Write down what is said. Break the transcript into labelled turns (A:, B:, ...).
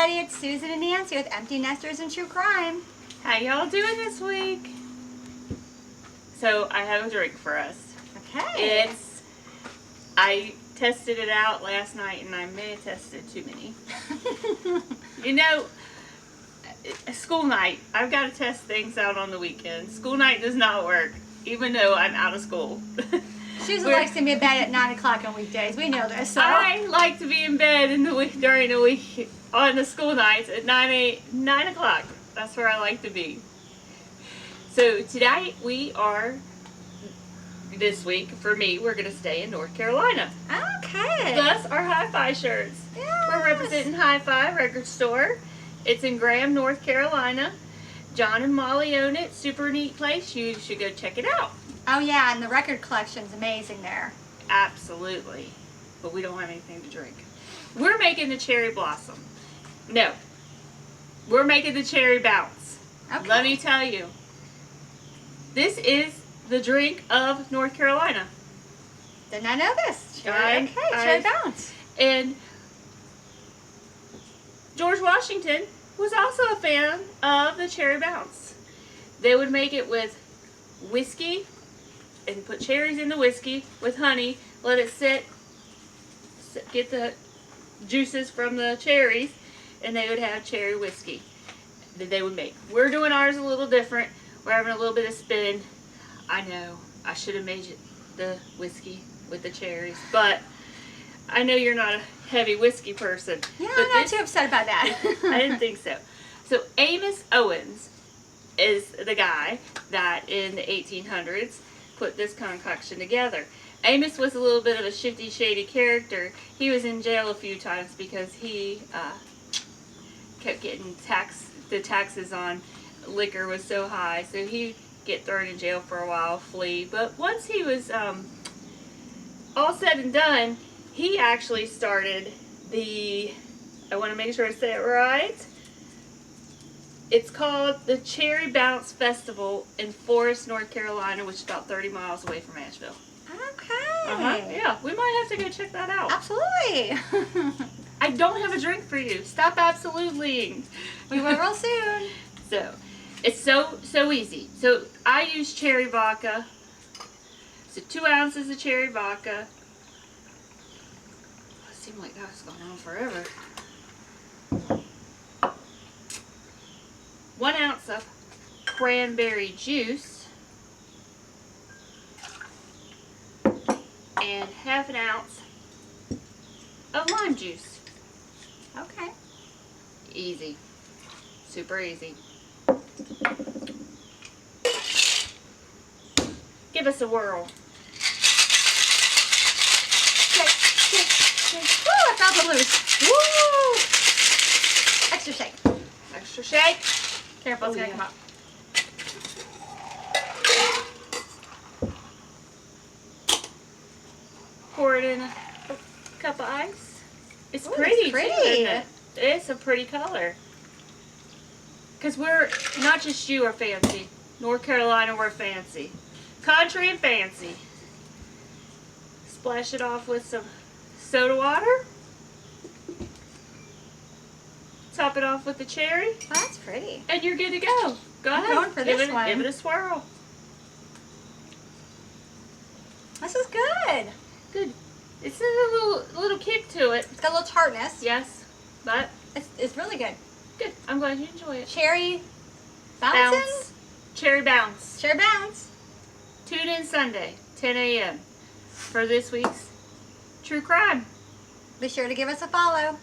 A: everybody, it's Susan and Nancy with Empty Nesters and True Crime.
B: How y'all doing this week? So I have a drink for us.
A: Okay.
B: I tested it out last night and I may have tested too many. You know, school night, I've got to test things out on the weekend. School night does not work, even though I'm out of school.
A: Susan likes to be in bed at 9 o'clock on weekdays. We know this. So.
B: I like to be in bed in the week during the week on the school nights at 9 o'clock. That's where I like to be. So today this week, for me, we're going to stay in North Carolina.
A: Okay.
B: Thus, our Hi-Fi shirts.
A: Yes.
B: We're representing Hi-Fi Record Store. It's in Graham, North Carolina. John and Molly own it. Super neat place. You should go check it out.
A: Oh yeah, and the record collection's amazing there.
B: Absolutely. But we don't have anything to drink. We're making the Cherry Blossom. No. We're making the Cherry Bounce.
A: Okay.
B: Let me tell you. This is the drink of North Carolina.
A: Didn't I know this? Cherry Bounce.
B: And George Washington was also a fan of the Cherry Bounce. They would make it with whiskey and put cherries in the whiskey with honey, let it sit, get the juices from the cherries, and they would have cherry whiskey that they would make. We're doing ours a little different. We're having a little bit of spin. I know I should have made the whiskey with the cherries, but I know you're not a heavy whiskey person.
A: Yeah,
B: but
A: I'm not too upset about that.
B: I didn't think so. So Amos Owens is the guy that in the 1800s put this concoction together. Amos was a little bit of a shifty, shady character. He was in jail a few times because he kept getting the taxes on liquor was so high, so he'd get thrown in jail for a while, flee. But once he was all said and done, he actually started I want to make sure I say it right. It's called the Cherry Bounce Festival in Forest, North Carolina, which is about 30 miles away from Asheville.
A: Okay.
B: Yeah, we might have to go check that out.
A: Absolutely.
B: I don't have a drink for you. Stop absolutely.
A: We will real soon.
B: So, it's so easy. So, I use cherry vodka. So, 2 ounces of cherry vodka. It seemed like that was going on forever. 1 ounce of cranberry juice. And half an ounce of lime juice.
A: Okay.
B: Easy. Super easy. Give us a whirl.
A: Shake, shake, shake. Woo, I felt it loose. Woo! Extra shake.
B: Extra shake.
A: Careful, it's going to come up.
B: Pour it in a cup of ice. It's
A: Ooh,
B: pretty,
A: it's pretty.
B: too, isn't it? It's a pretty color. Because we're, not just you are fancy. North Carolina, we're fancy. Country and fancy. Splash it off with some soda water. Top it off with the cherry.
A: Oh, that's pretty.
B: And you're good to go. Go
A: I'm
B: ahead.
A: going for this one.
B: Give it a swirl.
A: This is good.
B: Good. It's a little kick to it.
A: It's got a little tartness.
B: Yes. But
A: It's really good.
B: good. I'm glad you enjoy it.
A: Cherry Bounce.
B: Cherry Bounce.
A: Cherry Bounce.
B: Tune in Sunday, 10 a.m. for this week's True Crime.
A: Be sure to give us a follow.